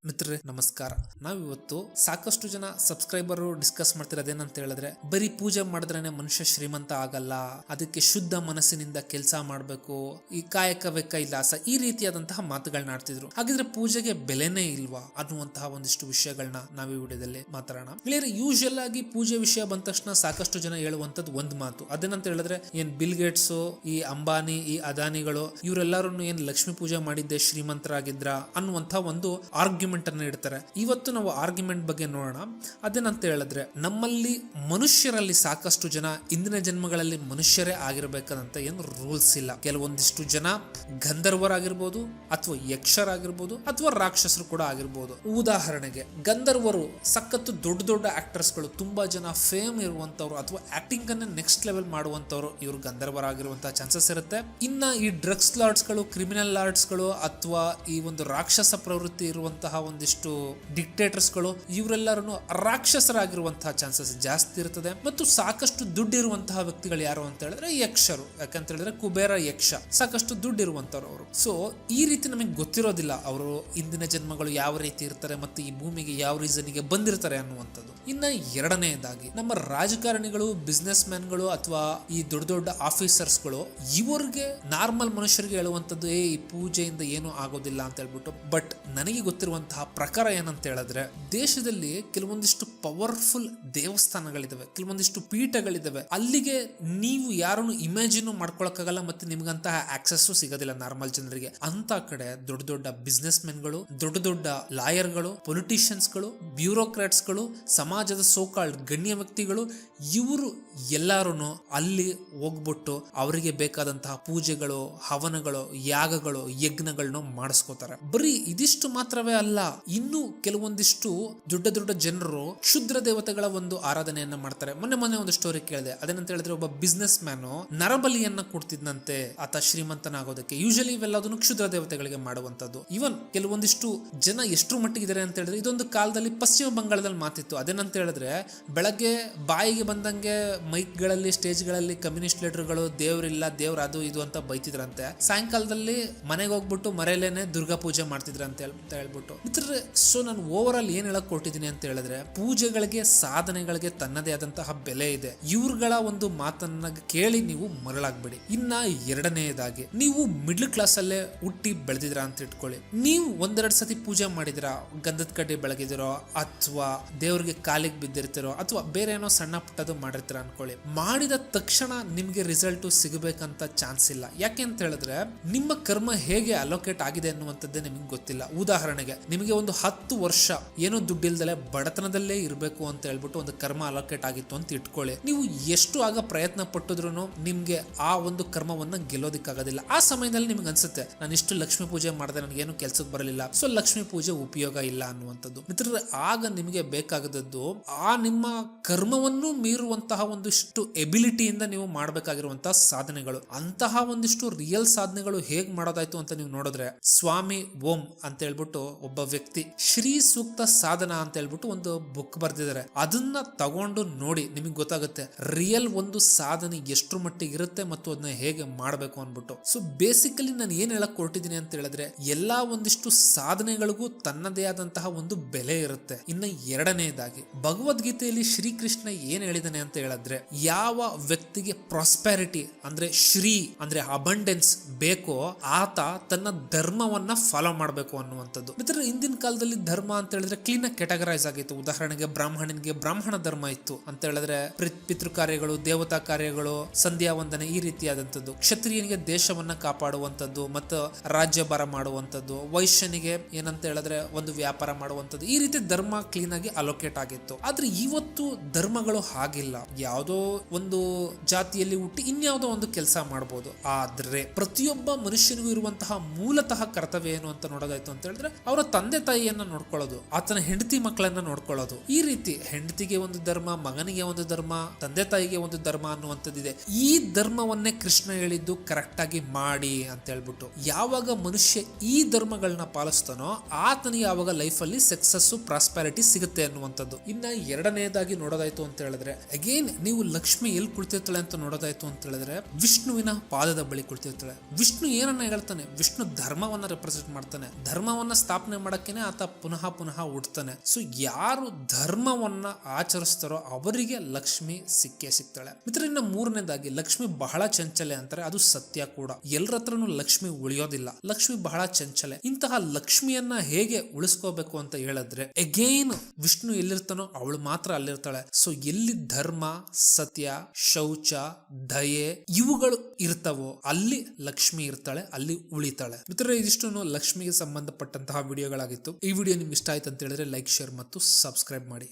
ಮಿತ್ರರೇ ನಮಸ್ಕಾರ. ನಾವಿವತ್ತು ಸಾಕಷ್ಟು ಜನ ಸಬ್ಸ್ಕ್ರೈಬರ್ ಡಿಸ್ಕಸ್ ಮಾಡ್ತಿರೋದೇನಂತ ಹೇಳಿದ್ರೆ, ಬರೀ ಪೂಜೆ ಮಾಡಿದ್ರೇನೆ ಮನುಷ್ಯ ಶ್ರೀಮಂತ ಆಗಲ್ಲ, ಅದಕ್ಕೆ ಶುದ್ಧ ಮನಸ್ಸಿನಿಂದ ಕೆಲಸ ಮಾಡಬೇಕು, ಈ ಕಾಯಕವೇ ಕೈಲಾಸ, ಈ ರೀತಿಯಾದಂತಹ ಮಾತುಗಳನ್ನ ಆಡ್ತಿದ್ರು. ಹಾಗಿದ್ರೆ ಪೂಜೆಗೆ ಬೆಲೆನೇ ಇಲ್ವಾ ಅನ್ನುವಂತಹ ಒಂದಿಷ್ಟು ವಿಷಯಗಳನ್ನ ನಾವು ಈ ವಿಡಿಯೋದಲ್ಲಿ ಮಾತಾಡೋಣ. ಯೂಶುವಲ್ ಆಗಿ ಪೂಜೆ ವಿಷಯ ಬಂದ ತಕ್ಷಣ ಸಾಕಷ್ಟು ಜನ ಹೇಳುವಂತದ್ದು ಒಂದು ಮಾತು, ಅದೇನಂತ ಹೇಳಿದ್ರೆ ಏನ್ ಬಿಲ್ ಗೇಟ್ಸ್, ಈ ಅಂಬಾನಿ, ಈ ಅದಾನಿಗಳು ಇವರೆಲ್ಲರೂ ಏನ್ ಲಕ್ಷ್ಮೀ ಪೂಜೆ ಮಾಡಿದ್ದೆ ಶ್ರೀಮಂತರಾಗಿದ್ರ ಅನ್ನುವಂತ ಒಂದು ಆರ್ಗ್ಯುಮೆಂಟ್ ಅನ್ನು ಇಡ್ತಾರೆ. ಇವತ್ತು ನಾವು ಆರ್ಗ್ಯುಮೆಂಟ್ ಬಗ್ಗೆ ನೋಡೋಣ. ಅದೇನಂತ ಹೇಳಿದ್ರೆ, ನಮ್ಮಲ್ಲಿ ಮನುಷ್ಯರಲ್ಲಿ ಸಾಕಷ್ಟು ಜನ ಇಂದಿನ ಜನ್ಮಗಳಲ್ಲಿ ಮನುಷ್ಯರೇ ಆಗಿರ್ಬೇಕಂತ ಏನು ರೂಲ್ಸ್ ಇಲ್ಲ. ಕೆಲವೊಂದಿಷ್ಟು ಜನ ಗಂಧರ್ವರಾಗಿರ್ಬೋದು, ಅಥವಾ ಯಕ್ಷರಾಗಿರ್ಬೋದು, ಅಥವಾ ರಾಕ್ಷಸರು ಕೂಡ ಆಗಿರ್ಬೋದು. ಉದಾಹರಣೆಗೆ ಗಂಧರ್ವರು ಸಖತ್ತು ದೊಡ್ಡ ದೊಡ್ಡ ಆಕ್ಟರ್ಸ್ಗಳು, ತುಂಬಾ ಜನ ಫೇಮ್ ಇರುವಂತವ್ರು ಅಥವಾ ಆಕ್ಟಿಂಗ್ ಅನ್ನ ನೆಕ್ಸ್ಟ್ ಲೆವೆಲ್ ಮಾಡುವಂತವ್ರು ಇವರು ಗಂಧರ್ವರಾಗಿರುವಂತಹ ಚಾನ್ಸಸ್ ಇರುತ್ತೆ. ಇನ್ನ ಈ ಡ್ರಗ್ಸ್ ಲಾರ್ಡ್ಸ್ಗಳು, ಕ್ರಿಮಿನಲ್ ಲಾರ್ಡ್ಸ್ಗಳು, ಅಥವಾ ಈ ಒಂದು ರಾಕ್ಷಸ ಪ್ರವೃತ್ತಿ ಇರುವಂತಹ ಒಂದಿಷ್ಟು ಡಿಕ್ಟೇಟರ್ಸ್ಗಳು, ಇವರೆಲ್ಲರೂ ರಾಕ್ಷಸರಾಗಿರುವಂತಹ ಚಾನ್ಸಸ್ ಜಾಸ್ತಿ ಇರ್ತದೆ. ಮತ್ತು ಸಾಕಷ್ಟು ದುಡ್ಡಿರುವಂತಹ ವ್ಯಕ್ತಿಗಳು ಯಾರು ಅಂತ ಹೇಳಿದ್ರೆ ಯಕ್ಷರು. ಯಾಕಂತ ಹೇಳಿದ್ರೆ ಕುಬೇರ ಯಕ್ಷ, ಸಾಕಷ್ಟು ದುಡ್ಡು ಇರುವಂತವ್ರು ಅವರು. ಸೊ ಈ ರೀತಿ ನಮಗೆ ಗೊತ್ತಿರೋದಿಲ್ಲ ಅವರು ಇಂದಿನ ಜನ್ಮಗಳು ಯಾವ ರೀತಿ ಇರ್ತಾರೆ ಮತ್ತು ಈ ಭೂಮಿಗೆ ಯಾವ ರೀಸನ್ಗೆ ಬಂದಿರ್ತಾರೆ ಅನ್ನುವಂಥದ್ದು. ಇನ್ನ ಎರಡನೆಯದಾಗಿ ನಮ್ಮ ರಾಜಕಾರಣಿಗಳು, ಬಿಸ್ನೆಸ್ ಮ್ಯಾನ್ಗಳು ಅಥವಾ ಈ ದೊಡ್ಡ ದೊಡ್ಡ ಆಫೀಸರ್ಸ್ಗಳು, ಇವರಿಗೆ ನಾರ್ಮಲ್ ಮನುಷ್ಯರಿಗೆ ಹೇಳುವಂಥದ್ದು ಈ ಪೂಜೆಯಿಂದ ಏನೂ ಆಗೋದಿಲ್ಲ ಅಂತ ಹೇಳ್ಬಿಟ್ಟು. ಬಟ್ ನನಗೆ ಗೊತ್ತಿರುವಂತಹ ಪ್ರಕಾರ ಏನಂತ ಹೇಳಿದ್ರೆ, ದೇಶದಲ್ಲಿ ಕೆಲವೊಂದಿಷ್ಟು ಪವರ್ಫುಲ್ ದೇವಸ್ಥಾನಗಳಿದಾವೆ, ಕೆಲವೊಂದಿಷ್ಟು ಪೀಠಗಳಿದಾವೆ. ಅಲ್ಲಿಗೆ ನೀವು ಯಾರನ್ನು ಇಮ್ಯಾಜಿನ್ ಮಾಡ್ಕೊಳಕ್ಕಾಗಲ್ಲ ಮತ್ತು ನಿಮ್ಗಂತಹ ಆಕ್ಸೆಸ್ ಸಿಗೋದಿಲ್ಲ ನಾರ್ಮಲ್ ಜನರಿಗೆ. ಅಂತ ಕಡೆ ದೊಡ್ಡ ದೊಡ್ಡ ಬಿಸ್ನೆಸ್ ಮೆನ್ಗಳು, ದೊಡ್ಡ ದೊಡ್ಡ ಲಾಯರ್ಗಳು, ಪೊಲಿಟಿಷಿಯನ್ಸ್ಗಳು, ಬ್ಯೂರೋಕ್ರಾಟ್ಸ್ಗಳು, ಸಮಾಜದ ಸೋಕಾಲ್ಡ್ ಗಣ್ಯ ವ್ಯಕ್ತಿಗಳು, ಇವರು ಎಲ್ಲರೂ ಅಲ್ಲಿ ಹೋಗ್ಬಿಟ್ಟು ಅವರಿಗೆ ಬೇಕಾದಂತಹ ಪೂಜೆಗಳು, ಹವನಗಳು, ಯಾಗಗಳು, ಯಜ್ಞಗಳನ್ನು ಮಾಡಿಸ್ಕೋತಾರೆ. ಬರೀ ಇದಿಷ್ಟು ಮಾತ್ರವೇ ಅಲ್ಲ, ಇನ್ನು ಕೆಲವೊಂದಿಷ್ಟು ದೊಡ್ಡ ದೊಡ್ಡ ಜನರು ಕ್ಷುದ್ರ ದೇವತೆಗಳ ಒಂದು ಆರಾಧನೆಯನ್ನ ಮಾಡ್ತಾರೆ. ಮೊನ್ನೆ ಒಂದು ಸ್ಟೋರಿ ಕೇಳಿದೆ. ಅದೇನಂತ ಹೇಳಿದ್ರೆ, ಒಬ್ಬ ಬಿಸ್ನೆಸ್ ಮ್ಯಾನ್ ನರಬಲಿಯನ್ನ ಕೊಡ್ತಿದ್ದಂತೆ ಆತ ಶ್ರೀಮಂತನಾಗೋದಕ್ಕೆ. ಯೂಶಲಿ ಇವೆಲ್ಲದನ್ನು ಕ್ಷುದ್ರ ದೇವತೆಗಳಿಗೆ ಮಾಡುವಂತದ್ದು. ಇವನ್ ಕೆಲವೊಂದಿಷ್ಟು ಜನ ಎಷ್ಟರ ಮಟ್ಟಿಗಿದ್ದಾರೆ ಅಂತ ಹೇಳಿದ್ರೆ, ಇದೊಂದು ಕಾಲದಲ್ಲಿ ಪಶ್ಚಿಮ ಬಂಗಾಳದಲ್ಲಿ ಮಾತಿತ್ತು. ಅದೇನಂತ ಹೇಳಿದ್ರೆ, ಬೆಳಗ್ಗೆ ಬಾಯಿಗೆ ಬಂದಂಗೆ ಮೈಕ್ಗಳಲ್ಲಿ, ಸ್ಟೇಜ್ಗಳಲ್ಲಿ ಕಮ್ಯುನಿಸ್ಟ್ ಲೀಡರ್ಗಳು ದೇವ್ರಿಲ್ಲ, ದೇವ್ರ ಅದು ಇದು ಅಂತ ಬೈತಿದ್ರಂತೆ. ಸಾಯಂಕಾಲದಲ್ಲಿ ಮನೆಗೆ ಹೋಗ್ಬಿಟ್ಟು ಮರೆಯಲೇನೆ ದುರ್ಗಾ ಪೂಜೆ ಮಾಡ್ತಿದ್ರಂತೆ ಅಂತ ಹೇಳ್ಬಿಟ್ಟು. ಸೊ ನಾನು ಓವರ್ ಆಲ್ ಏನ್ ಹೇಳಕ್ ಕೊಟ್ಟಿದ್ದೀನಿ ಅಂತ ಹೇಳಿದ್ರೆ, ಪೂಜೆಗಳಿಗೆ, ಸಾಧನೆಗಳಿಗೆ ತನ್ನದೇ ಆದಂತಹ ಬೆಲೆ ಇದೆ. ಇವ್ರಗಳ ಒಂದು ಮಾತನ್ನ ಕೇಳಿ ನೀವು ಮರಳಾಗ್ಬಿಡಿ. ಇನ್ನ ಎರಡನೆಯದಾಗಿ, ನೀವು ಮಿಡ್ಲ್ ಕ್ಲಾಸ್ ಅಲ್ಲೇ ಹುಟ್ಟಿ ಬೆಳೆದಿದ್ರ ಅಂತ ಇಟ್ಕೊಳ್ಳಿ. ನೀವು ಒಂದೆರಡು ಸತಿ ಪೂಜೆ ಮಾಡಿದಿರಾ, ಗಂಧದ ಕಡ್ಡಿ ಬೆಳಗಿದಿರೋ, ಅಥವಾ ದೇವ್ರಿಗೆ ಕಾಲಿಗೆ ಬಿದ್ದಿರ್ತಿರೋ, ಅಥವಾ ಬೇರೆ ಏನೋ ಸಣ್ಣ ಪುಟ್ಟದು ಮಾಡಿರ್ತೀರ ಅನ್ಕೊಳ್ಳಿ. ಮಾಡಿದ ತಕ್ಷಣ ನಿಮ್ಗೆ ರಿಸಲ್ಟ್ ಸಿಗಬೇಕಂತ ಚಾನ್ಸ್ ಇಲ್ಲ. ಯಾಕೆ ಅಂತ ಹೇಳಿದ್ರೆ, ನಿಮ್ಮ ಕರ್ಮ ಹೇಗೆ ಅಲೋಕೇಟ್ ಆಗಿದೆ ಅನ್ನುವಂಥದ್ದೇ ನಿಮ್ಗೆ ಗೊತ್ತಿಲ್ಲ. ಉದಾಹರಣೆಗೆ, ನಿಮಗೆ ಒಂದು 10 ವರ್ಷ ಏನೋ ದುಡ್ಡಿಲ್ದಲೆ ಬಡತನದಲ್ಲೇ ಇರಬೇಕು ಅಂತ ಹೇಳ್ಬಿಟ್ಟು ಒಂದು ಕರ್ಮ ಅಲೋಕೇಟ್ ಆಗಿತ್ತು ಅಂತ ಇಟ್ಕೊಳ್ಳಿ. ನೀವು ಎಷ್ಟು ಆಗ ಪ್ರಯತ್ನ ಪಟ್ಟಿದ್ರು ನಿಮ್ಗೆ ಆ ಒಂದು ಕರ್ಮವನ್ನ ಗೆಲ್ಲೋದಿಕ್ಕಾಗೋದಿಲ್ಲ. ಆ ಸಮಯದಲ್ಲಿ ನಿಮ್ಗೆ ಅನ್ಸುತ್ತೆ, ನಾನು ಇಷ್ಟು ಲಕ್ಷ್ಮೀ ಪೂಜೆ ಮಾಡಿದೆ, ನನಗೇನು ಕೆಲ್ಸಕ್ಕೆ ಬರಲಿಲ್ಲ, ಸೊ ಲಕ್ಷ್ಮೀ ಪೂಜೆ ಉಪಯೋಗ ಇಲ್ಲ ಅನ್ನುವಂಥದ್ದು. ಮಿತ್ರರೇ, ಆಗ ನಿಮಗೆ ಬೇಕಾಗದದ್ದು ಆ ನಿಮ್ಮ ಕರ್ಮವನ್ನು ಮೀರುವಂತಹ ಒಂದಿಷ್ಟು ಎಬಿಲಿಟಿಯಿಂದ ನೀವು ಮಾಡಬೇಕಾಗಿರುವಂತಹ ಸಾಧನೆಗಳು. ಅಂತಹ ಒಂದಿಷ್ಟು ರಿಯಲ್ ಸಾಧನೆಗಳು ಹೇಗ್ ಮಾಡೋದಾಯ್ತು ಅಂತ ನೀವು ನೋಡಿದ್ರೆ, ಸ್ವಾಮಿ ಓಂ ಅಂತ ಹೇಳ್ಬಿಟ್ಟು ಒಬ್ಬ ವ್ಯಕ್ತಿ ಶ್ರೀ ಸೂಕ್ತ ಸಾಧನ ಅಂತ ಹೇಳ್ಬಿಟ್ಟು ಒಂದು ಬುಕ್ ಬರ್ದಿದ್ದಾರೆ. ಅದನ್ನ ತಗೊಂಡು ನೋಡಿ, ನಿಮಗೆ ಗೊತ್ತಾಗುತ್ತೆ ರಿಯಲ್ ಒಂದು ಸಾಧನೆ ಎಷ್ಟು ಮಟ್ಟಿಗೆ ಇರುತ್ತೆ ಮತ್ತು ಅದನ್ನ ಹೇಗೆ ಮಾಡಬೇಕು ಅನ್ಬಿಟ್ಟು. ಸೊ ಬೇಸಿಕಲಿ ನಾನು ಏನ್ ಹೇಳಕ್ ಹೊರಟಿದ್ದೀನಿ ಅಂತ ಹೇಳಿದ್ರೆ, ಎಲ್ಲಾ ಒಂದಿಷ್ಟು ಸಾಧನೆಗಳಿಗೂ ತನ್ನದೇ ಆದಂತಹ ಒಂದು ಬೆಲೆ ಇರುತ್ತೆ. ಇನ್ನ ಎರಡನೇದಾಗಿ, ಭಗವದ್ಗೀತೆಯಲ್ಲಿ ಶ್ರೀಕೃಷ್ಣ ಏನ್ ಹೇಳಿದಾನೆ ಅಂತ ಹೇಳಿದ್ರೆ, ಯಾವ ವ್ಯಕ್ತಿಗೆ ಪ್ರಾಸ್ಪೆರಿಟಿ ಅಂದ್ರೆ ಶ್ರೀ ಅಂದ್ರೆ ಅಬಂಡೆನ್ಸ್ ಬೇಕೋ ಆತ ತನ್ನ ಧರ್ಮವನ್ನ ಫಾಲೋ ಮಾಡಬೇಕು ಅನ್ನುವಂಥದ್ದು. ಮಿತ್ರ, ಇಂದಿನ ಕಾಲದಲ್ಲಿ ಧರ್ಮ ಅಂತ ಹೇಳಿದ್ರೆ ಕ್ಲೀನ್ ಆಗಿ ಕೆಟಗರೈಸ್ ಆಗಿತ್ತು. ಉದಾಹರಣೆಗೆ, ಬ್ರಾಹ್ಮಣನಿಗೆ ಬ್ರಾಹ್ಮಣ ಧರ್ಮ ಇತ್ತು ಅಂತ ಹೇಳಿದ್ರೆ, ಪಿತೃ ಕಾರ್ಯಗಳು, ದೇವತಾ ಕಾರ್ಯಗಳು, ಸಂಧ್ಯಾ ವಂದನೆ, ಈ ರೀತಿಯಾದಂಥದ್ದು. ಕ್ಷತ್ರಿಯನಿಗೆ ದೇಶವನ್ನ ಕಾಪಾಡುವಂಥದ್ದು ಮತ್ತು ರಾಜ್ಯಭಾರ ಮಾಡುವಂಥದ್ದು. ವೈಶ್ಯನಿಗೆ ಏನಂತ ಹೇಳಿದ್ರೆ ಒಂದು ವ್ಯಾಪಾರ ಮಾಡುವಂಥದ್ದು. ಈ ರೀತಿ ಧರ್ಮ ಕ್ಲೀನ್ ಆಗಿ ಅಲೋಕೇಟ್ ಆಗಿತ್ತು. ಆದ್ರೆ ಇವತ್ತು ಧರ್ಮಗಳು ಹಾಗಿಲ್ಲ. ಯಾವುದೋ ಒಂದು ಜಾತಿಯಲ್ಲಿ ಹುಟ್ಟಿ ಇನ್ಯಾವುದೋ ಒಂದು ಕೆಲಸ ಮಾಡಬಹುದು. ಆದ್ರೆ ಪ್ರತಿಯೊಬ್ಬ ಮನುಷ್ಯನಿಗೂ ಇರುವಂತಹ ಮೂಲತಃ ಕರ್ತವ್ಯ ಏನು ಅಂತ ನೋಡೋದಾಯ್ತು ಅಂತ ಹೇಳಿದ್ರೆ, ಅವರ ತಂದೆ ತಾಯಿಯನ್ನ ನೋಡ್ಕೊಳ್ಳೋದು, ಆತನ ಹೆಂಡತಿ ಮಕ್ಕಳನ್ನ ನೋಡ್ಕೊಳ್ಳೋದು. ಈ ರೀತಿ ಹೆಂಡತಿಗೆ ಒಂದು ಧರ್ಮ, ಮಗನಿಗೆ ಒಂದು ಧರ್ಮ, ತಂದೆ ತಾಯಿಗೆ ಒಂದು ಧರ್ಮ ಅನ್ನುವಂಥದ್ದಿದೆ. ಈ ಧರ್ಮವನ್ನೇ ಕೃಷ್ಣ ಹೇಳಿದ್ದು ಕರೆಕ್ಟ್ ಆಗಿ ಮಾಡಿ ಅಂತ ಹೇಳ್ಬಿಟ್ಟು. ಯಾವಾಗ ಮನುಷ್ಯ ಈ ಧರ್ಮಗಳನ್ನ ಪಾಲಿಸ್ತಾನೋ ಆತನಿಗೆ ಯಾವಾಗ ಲೈಫ್ ಅಲ್ಲಿ ಸಕ್ಸಸ್, ಪ್ರಾಸ್ಪೆರಿಟಿ ಸಿಗುತ್ತೆ ಅನ್ನುವಂಥದ್ದು. ಇನ್ನ ಎರಡನೇದಾಗಿ ನೋಡೋದಾಯ್ತು ಅಂತ ಹೇಳಿದ್ರೆ, ಅಗೇನ್ ನೀವು ಲಕ್ಷ್ಮಿ ಎಲ್ಲಿ ಕುಳಿತಿರ್ತಾಳೆ ಅಂತ ನೋಡೋದಾಯ್ತು ಅಂತ ಹೇಳಿದ್ರೆ, ವಿಷ್ಣುವಿನ ಪಾದದ ಬಳಿ ಕುಳಿತಿರ್ತಾಳೆ. ವಿಷ್ಣು ಏನನ್ನ ಹೇಳ್ತಾನೆ? ವಿಷ್ಣು ಧರ್ಮವನ್ನ ರೆಪ್ರೆಸೆಂಟ್ ಮಾಡ್ತಾನೆ. ಧರ್ಮವನ್ನ ಸ್ಥಾಪನೆ ಮಾಡಕ್ಕೇನೆ ಆತ ಪುನಃ ಪುನಃ ಹುಡ್ತಾನೆ. ಸೊ ಯಾರು ಧರ್ಮವನ್ನ ಆಚರಿಸ್ತಾರೋ ಅವರಿಗೆ ಲಕ್ಷ್ಮಿ ಸಿಕ್ಕೇ ಸಿಗ್ತಾಳೆ. ಮಿತ್ರ, ಇನ್ನು ಮೂರನೇದಾಗಿ ಲಕ್ಷ್ಮಿ ಬಹಳ ಚಂಚಲೆ ಅಂತಾರೆ, ಅದು ಸತ್ಯ ಕೂಡ. ಎಲ್ಲರ ಹತ್ರನೂ ಲಕ್ಷ್ಮಿ ಉಳಿಯೋದಿಲ್ಲ, ಲಕ್ಷ್ಮಿ ಬಹಳ ಚಂಚಲೆ. ಇಂತಹ ಲಕ್ಷ್ಮಿಯನ್ನ ಹೇಗೆ ಉಳಿಸ್ಕೋಬೇಕು ಅಂತ ಹೇಳಿದ್ರೆ, ಎಗೇನ್ ವಿಷ್ಣು ಎಲ್ಲಿರ್ತಾನೋ ಅವಳು ಮಾತ್ರ ಅಲ್ಲಿರ್ತಾಳೆ. ಸೊ ಎಲ್ಲಿ ಧರ್ಮ, ಸತ್ಯ, ಶೌಚ, ದಯೆ ಇವುಗಳು ಇರ್ತಾವೋ ಅಲ್ಲಿ ಲಕ್ಷ್ಮಿ ಇರ್ತಾಳೆ, ಅಲ್ಲಿ ಉಳಿತಾಳೆ. ಮಿತ್ರರೇ, ಇದಿಷ್ಟು ಲಕ್ಷ್ಮಿಗೆ ಸಂಬಂಧಪಟ್ಟಂತಹ ವಿಡಿಯೋಗಳಾಗಿತ್ತು. ಈ ವಿಡಿಯೋ ನಿಮ್ಗೆ ಇಷ್ಟ ಆಯ್ತು ಅಂತ ಹೇಳಿದ್ರೆ ಲೈಕ್, ಶೇರ್ ಮತ್ತು ಸಬ್ಸ್ಕ್ರೈಬ್ ಮಾಡಿ.